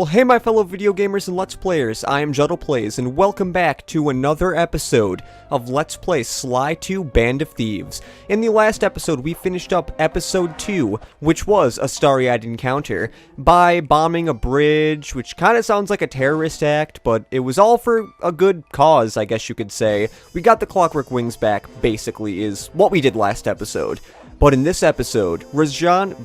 Well, hey my fellow video gamers and Let's Players, I am Juddle Plays, and welcome back to another episode of Let's Play Sly 2 Band of Thieves. In the last episode, we finished up episode 2, which was a starry-eyed encounter, by bombing a bridge, which kind of sounds like a terrorist act, but it was all for a good cause, I guess you could say. We got the Clockwork Wings back, basically, is what we did last episode. But in this episode, Rajan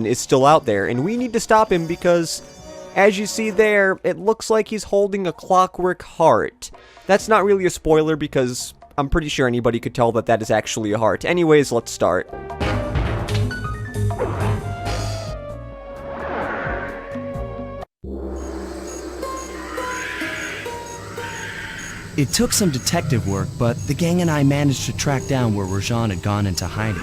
is still out there, and we need to stop him because, as you see there, it looks like he's holding a clockwork heart. That's not really a spoiler because I'm pretty sure anybody could tell that that is actually a heart. Anyways, let's start. It took some detective work, but the gang and I managed to track down where Rajan had gone into hiding.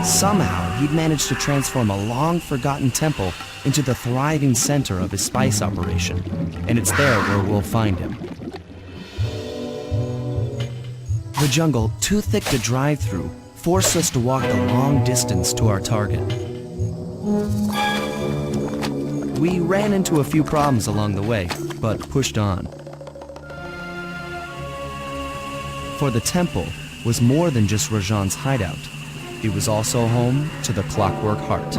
Somehow, he'd managed to transform a long-forgotten temple into the thriving center of his spice operation, and it's there where we'll find him. The jungle, too thick to drive through, forced us to walk the long distance to our target. We ran into a few problems along the way, but pushed on. For the temple was more than just Rajan's hideout. It was also home to the Clockwork Heart.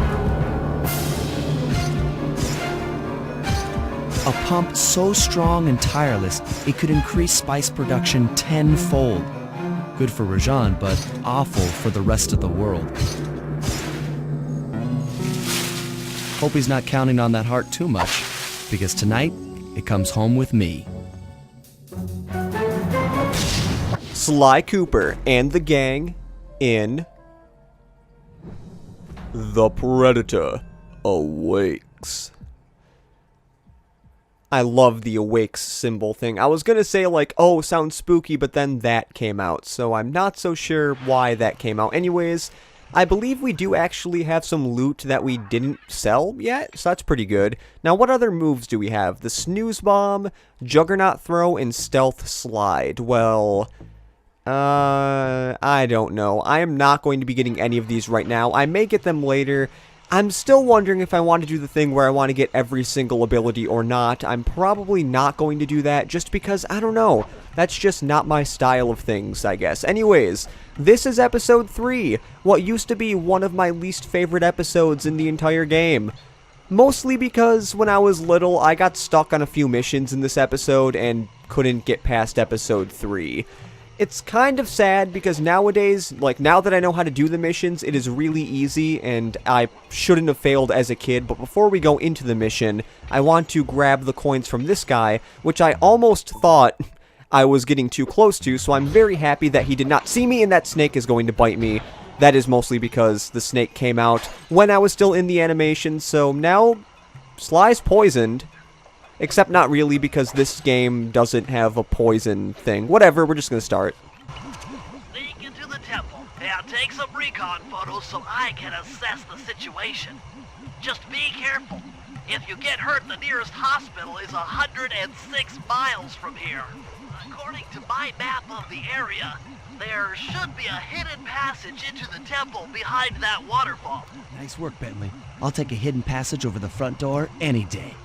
A pump so strong and tireless, it could increase spice production tenfold. Good for Rajan, but awful for the rest of the world. Hope he's not counting on that heart too much, because tonight, it comes home with me. Sly Cooper and the gang in The Predator Awakes. I love the awakes symbol thing. I was gonna say like, oh, sounds spooky, but then that came out, so I'm not so sure why that came out. Anyways, I believe we do actually have some loot that we didn't sell yet, so that's pretty good. Now, what other moves do we have? The Snooze Bomb, Juggernaut Throw, and Stealth Slide. Well, I don't know. I am not going to be getting any of these right now. I may get them later. I'm still wondering if I want to do the thing where I want to get every single ability or not. I'm probably not going to do that just because, I don't know. That's just not my style of things, I guess. Anyways, this is episode 3, what used to be one of my least favorite episodes in the entire game. Mostly because when I was little, I got stuck on a few missions in this episode and couldn't get past episode 3. It's kind of sad because nowadays, like now that I know how to do the missions, it is really easy and I shouldn't have failed as a kid. But before we go into the mission, I want to grab the coins from this guy, which I almost thought I was getting too close to, so I'm very happy that he did not see me and that snake is going to bite me. That is mostly because the snake came out when I was still in the animation, so now Sly's poisoned. Except not really, because this game doesn't have a poison thing. Whatever, we're just gonna start. Sneak into the temple and take some recon photos so I can assess the situation. Just be careful. If you get hurt, the nearest hospital is 106 miles from here. According to my map of the area, there should be a hidden passage into the temple behind that waterfall. Nice work, Bentley. I'll take a hidden passage over the front door any day.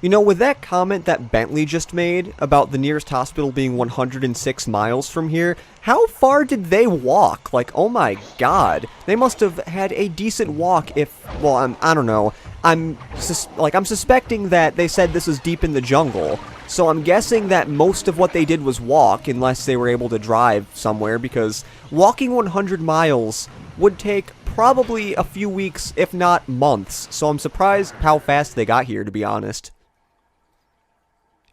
You know, with that comment that Bentley just made about the nearest hospital being 106 miles from here, how far did they walk? Like, oh my god. They must have had a decent walk if, well, I don't know. I'm suspecting that they said this is deep in the jungle. So I'm guessing that most of what they did was walk, unless they were able to drive somewhere, because walking 100 miles would take probably a few weeks, if not months. So I'm surprised how fast they got here, to be honest.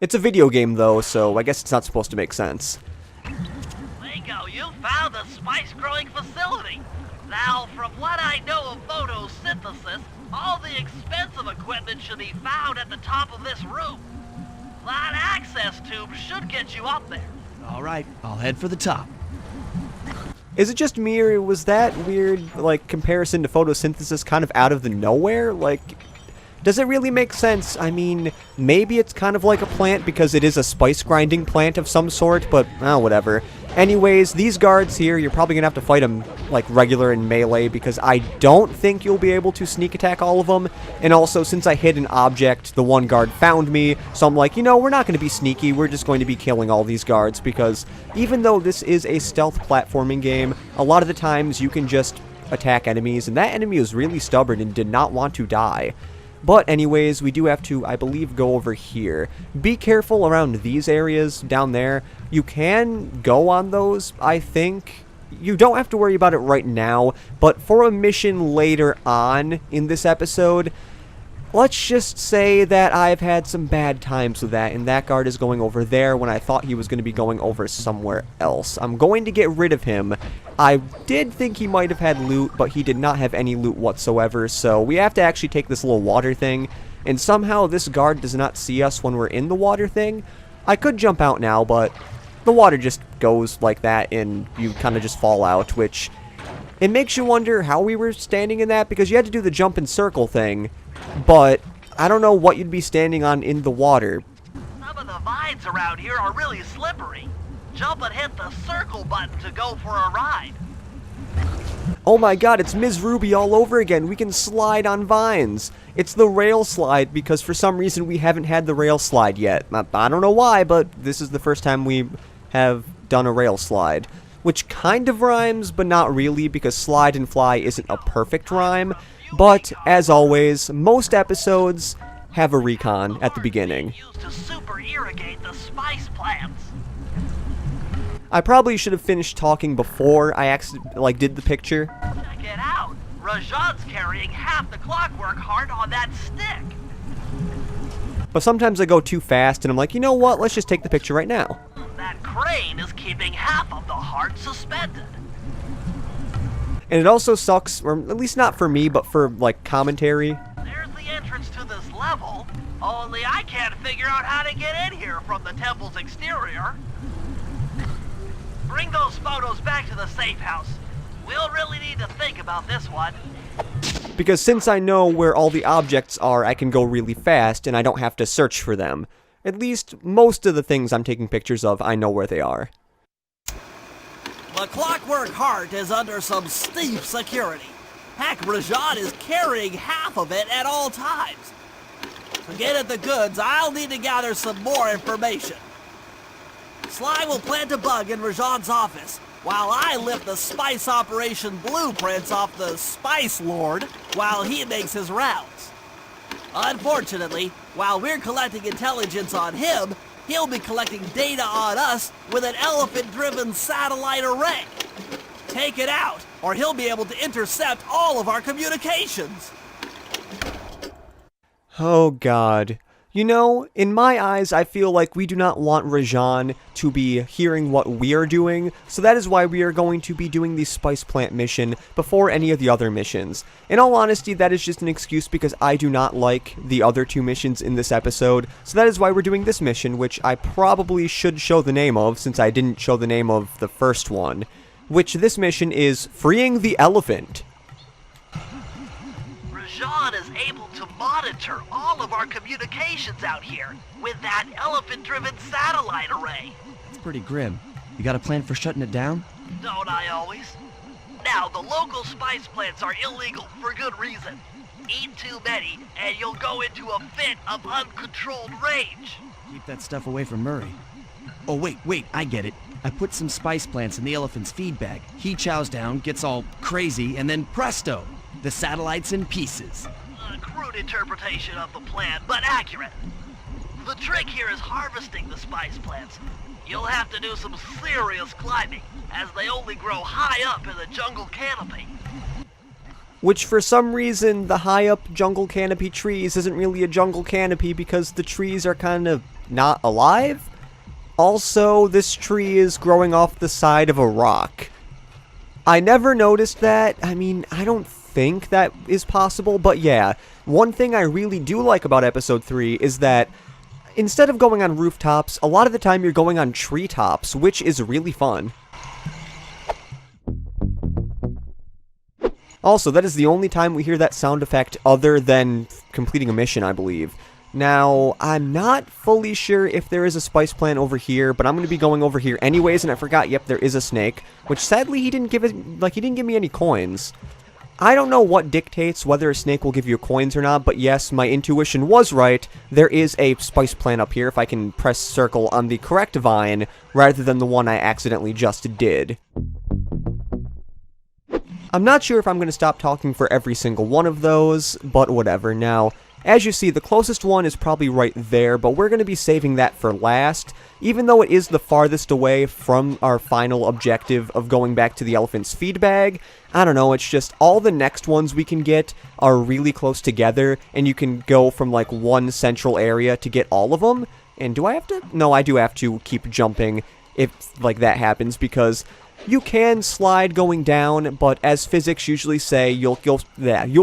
It's a video game, though, so I guess it's not supposed to make sense. Lingo, you found the spice-growing facility. Now, from what I know of photosynthesis, all the expensive equipment should be found at the top of this room. That access tube should get you up there. All right, I'll head for the top. Is it just me, or was that weird, like, comparison to photosynthesis kind of out of the nowhere? Like, does it really make sense? I mean, maybe it's kind of like a plant because it is a spice grinding plant of some sort, but, whatever. Anyways, these guards here, you're probably gonna have to fight them like regular and melee because I don't think you'll be able to sneak attack all of them. And also, since I hid an object, the one guard found me, so I'm like, you know, we're not gonna be sneaky, we're just going to be killing all these guards because even though this is a stealth platforming game, a lot of the times you can just attack enemies, and that enemy was really stubborn and did not want to die. But anyways, we do have to, I believe, go over here. Be careful around these areas down there. You can go on those, I think. You don't have to worry about it right now, but for a mission later on in this episode, let's just say that I've had some bad times with that, and that guard is going over there when I thought he was going to be going over somewhere else. I'm going to get rid of him. I did think he might have had loot, but he did not have any loot whatsoever, so we have to actually take this little water thing, and somehow this guard does not see us when we're in the water thing. I could jump out now, but the water just goes like that, and you kind of just fall out, which it makes you wonder how we were standing in that, because you had to do the jump and circle thing, but I don't know what you'd be standing on in the water. Some of the vines around here are really slippery. Jump and hit the circle button to go for a ride. Oh my god, it's Ms. Ruby all over again. We can slide on vines. It's the rail slide because for some reason we haven't had the rail slide yet. I don't know why, but this is the first time we have done a rail slide. Which kind of rhymes, but not really because slide and fly isn't a perfect rhyme. But, as always, most episodes have a recon at the beginning. Used to super irrigate the spice plants. I probably should have finished talking before I did the picture. Check it out. Rajan's carrying half the clockwork heart on that stick. But sometimes I go too fast and I'm like, you know what, let's just take the picture right now. That crane is keeping half of the heart suspended. And it also sucks, or at least not for me, but for, like, commentary. There's the entrance to this level, only I can't figure out how to get in here from the temple's exterior. Bring those photos back to the safe house. We'll really need to think about this one. Because since I know where all the objects are, I can go really fast, and I don't have to search for them. At least, most of the things I'm taking pictures of, I know where they are. The clockwork heart is under some steep security. Heck, Rajan is carrying half of it at all times. To get at the goods, I'll need to gather some more information. Sly will plant a bug in Rajan's office, while I lift the spice operation blueprints off the Spice Lord while he makes his rounds. Unfortunately, while we're collecting intelligence on him, he'll be collecting data on us with an elephant-driven satellite array. Take it out, or he'll be able to intercept all of our communications. Oh god. You know, in my eyes, I feel like we do not want Rajan to be hearing what we are doing, so that is why we are going to be doing the Spice Plant mission before any of the other missions. In all honesty, that is just an excuse because I do not like the other two missions in this episode, so that is why we're doing this mission, which I probably should show the name of, since I didn't show the name of the first one, which this mission is Freeing the Elephant. Rajan is able to monitor all of our communications out here with that elephant-driven satellite array. It's pretty grim. You got a plan for shutting it down? Don't I always? Now, the local spice plants are illegal for good reason. Eat too many, and you'll go into a fit of uncontrolled rage. Keep that stuff away from Murray. Oh, wait, I get it. I put some spice plants in the elephant's feed bag. He chows down, gets all crazy, and then presto! The satellite's in pieces. A crude interpretation of the plan, but accurate. The trick here is harvesting the spice plants. You'll have to do some serious climbing, as they only grow high up in the jungle canopy. Which, for some reason, the high-up jungle canopy trees isn't really a jungle canopy because the trees are kind of not alive? Also, this tree is growing off the side of a rock. I never noticed that. I mean, I don't think that is possible, but yeah. One thing I really do like about Episode 3 is that instead of going on rooftops, a lot of the time you're going on treetops, which is really fun. Also, that is the only time we hear that sound effect other than completing a mission, I believe. Now, I'm not fully sure if there is a spice plant over here, but I'm going to be going over here anyways, and I forgot, yep, there is a snake, which sadly he didn't give me any coins. I don't know what dictates whether a snake will give you coins or not, but yes, my intuition was right. There is a spice plant up here if I can press circle on the correct vine, rather than the one I accidentally just did. I'm not sure if I'm going to stop talking for every single one of those, but whatever. Now, as you see, the closest one is probably right there, but we're going to be saving that for last, even though it is the farthest away from our final objective of going back to the elephant's feed bag. I don't know, it's just all the next ones we can get are really close together, and you can go from like one central area to get all of them. And do I have to? No, I do have to keep jumping if like that happens, because you can slide going down, but as physics usually say, you'll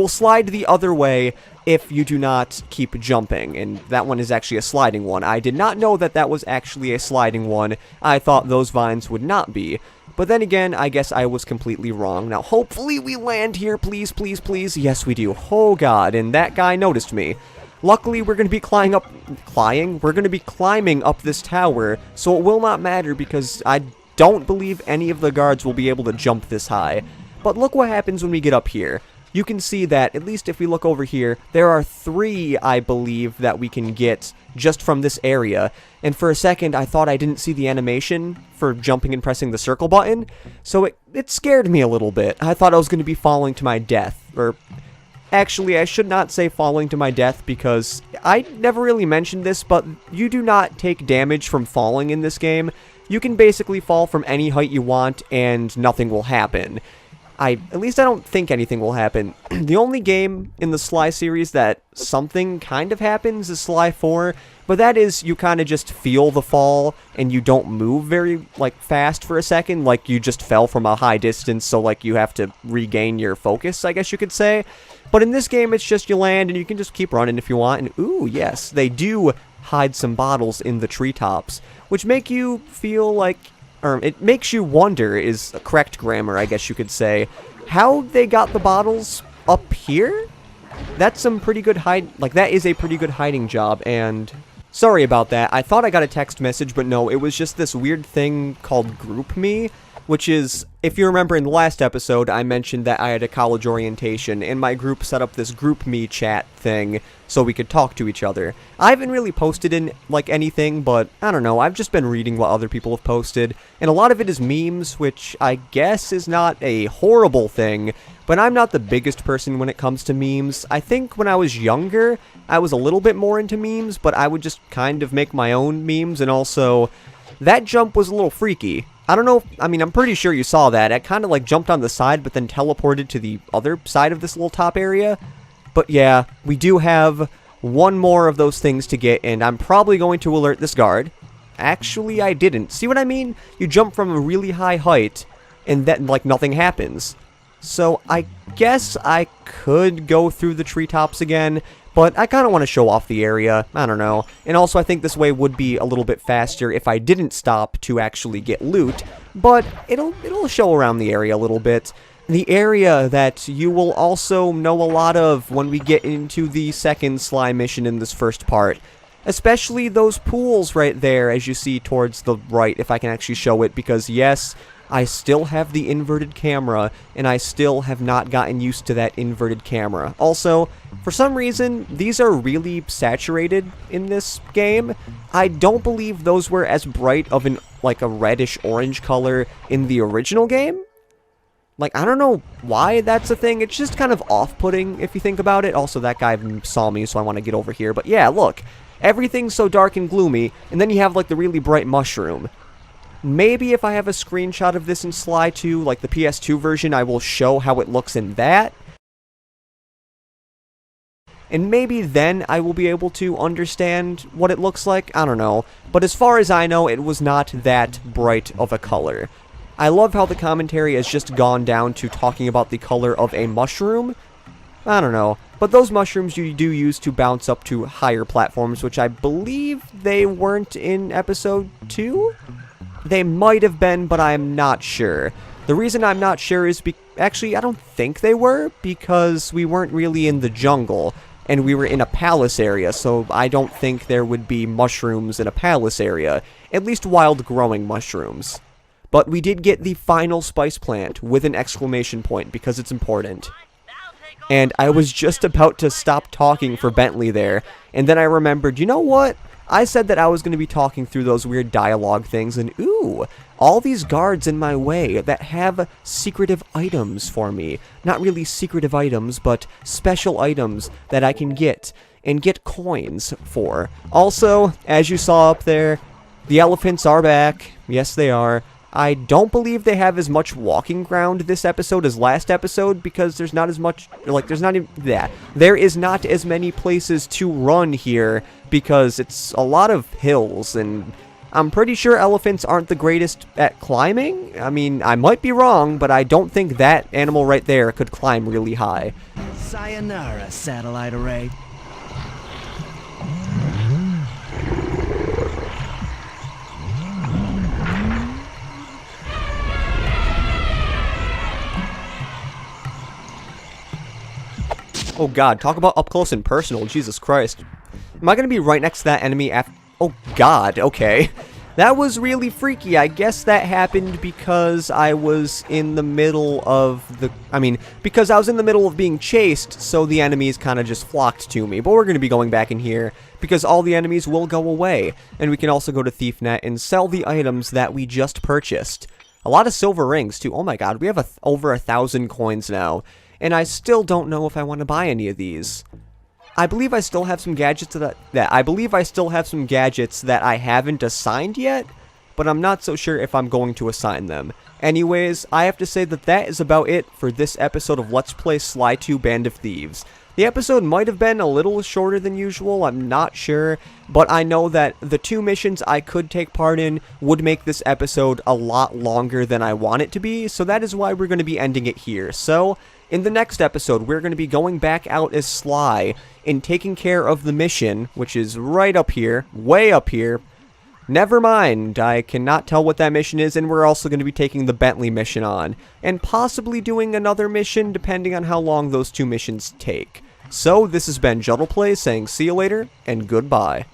slide the other way if you do not keep jumping, and that one is actually a sliding one. I did not know that that was actually a sliding one. I thought those vines would not be. But then again, I guess I was completely wrong. Now, hopefully we land here, please, please, please. Yes, we do. Oh god, and that guy noticed me. Luckily, we're going to be climbing up this tower, so it will not matter because I don't believe any of the guards will be able to jump this high. But look what happens when we get up here. You can see that, at least if we look over here, there are 3, I believe, that we can get just from this area. And for a second, I thought I didn't see the animation for jumping and pressing the circle button, so it scared me a little bit. I thought I was going to be falling to my death, or actually, I should not say falling to my death because I never really mentioned this, but you do not take damage from falling in this game. You can basically fall from any height you want and nothing will happen. At least I don't think anything will happen. The only game in the Sly series that something kind of happens is Sly 4, but that is you kind of just feel the fall and you don't move very fast for a second, like you just fell from a high distance, so like you have to regain your focus, I guess you could say. But in this game, it's just you land and you can just keep running if you want, and ooh, yes, they do hide some bottles in the treetops, which make you feel like, or it makes you wonder, is correct grammar, I guess you could say, how they got the bottles up here? That's some pretty good that is a pretty good hiding job, and sorry about that. I thought I got a text message, but no, it was just this weird thing called GroupMe, which is, if you remember in the last episode, I mentioned that I had a college orientation, and my group set up this GroupMe chat thing so we could talk to each other. I haven't really posted in, anything, but I don't know, I've just been reading what other people have posted, and a lot of it is memes, which I guess is not a horrible thing, but I'm not the biggest person when it comes to memes. I think when I was younger, I was a little bit more into memes, but I would just kind of make my own memes, and also, that jump was a little freaky. I don't know, I'm pretty sure you saw that. It kind of jumped on the side, but then teleported to the other side of this little top area. But yeah, we do have one more of those things to get, and I'm probably going to alert this guard. Actually, I didn't. See what I mean? You jump from a really high height, and then, nothing happens. So I guess I could go through the treetops again, but I kind of want to show off the area. I don't know. And also, I think this way would be a little bit faster if I didn't stop to actually get loot, but it'll show around the area a little bit. The area that you will also know a lot of when we get into the second Sly mission in this first part. Especially those pools right there, as you see towards the right, if I can actually show it, because yes, I still have the inverted camera, and I still have not gotten used to that inverted camera. Also, for some reason, these are really saturated in this game. I don't believe those were as bright of a reddish-orange color in the original game. I don't know why that's a thing. It's just kind of off-putting if you think about it. Also, that guy saw me, so I want to get over here. But yeah, look. Everything's so dark and gloomy, and then you have, the really bright mushroom. Maybe if I have a screenshot of this in Sly 2, the PS2 version, I will show how it looks in that. And maybe then I will be able to understand what it looks like. I don't know. But as far as I know, it was not that bright of a color. I love how the commentary has just gone down to talking about the color of a mushroom. I don't know. But those mushrooms you do use to bounce up to higher platforms, which I believe they weren't in episode 2? They might have been, but I'm not sure. The reason I'm not sure is actually, I don't think they were, because we weren't really in the jungle. and we were in a palace area, so I don't think there would be mushrooms in a palace area, at least wild growing mushrooms. But we did get the final spice plant with an exclamation point because it's important. And I was just about to stop talking for Bentley there, and then I remembered, you know what? I said that I was going to be talking through those weird dialogue things, and ooh, all these guards in my way that have secretive items for me. Not really secretive items, but special items that I can get, and get coins for. Also, as you saw up there, the elephants are back. Yes, they are. I don't believe they have as much walking ground this episode as last episode because there's not as much, like, there is not as many places to run here because it's a lot of hills, and I'm pretty sure elephants aren't the greatest at climbing. I mean, I might be wrong, but I don't think that animal right there could climb really high. Sayonara, satellite array. Oh god, talk about up close and personal, Jesus Christ. Am I gonna be right next to that enemy after— oh god, okay. That was really freaky. I guess that happened because I was in the middle of because I was in the middle of being chased, so the enemies kind of just flocked to me. But we're gonna be going back in here because all the enemies will go away. And we can also go to ThiefNet and sell the items that we just purchased. A lot of silver rings, too. Oh my god, we have over 1,000 coins now. And I still don't know if I want to buy any of these. I believe I still have some gadgets that I haven't assigned yet, but I'm not so sure if I'm going to assign them. Anyways, I have to say that that is about it for this episode of Let's Play Sly 2 Band of Thieves. The episode might have been a little shorter than usual, I'm not sure, but I know that the 2 missions I could take part in would make this episode a lot longer than I want it to be, so that is why we're going to be ending it here. So, in the next episode, we're going to be going back out as Sly and taking care of the mission, which is right up here, way up here. Never mind, I cannot tell what that mission is, and we're also going to be taking the Bentley mission on, and possibly doing another mission depending on how long those 2 missions take. So, this has been JuddlePlay saying see you later, and goodbye.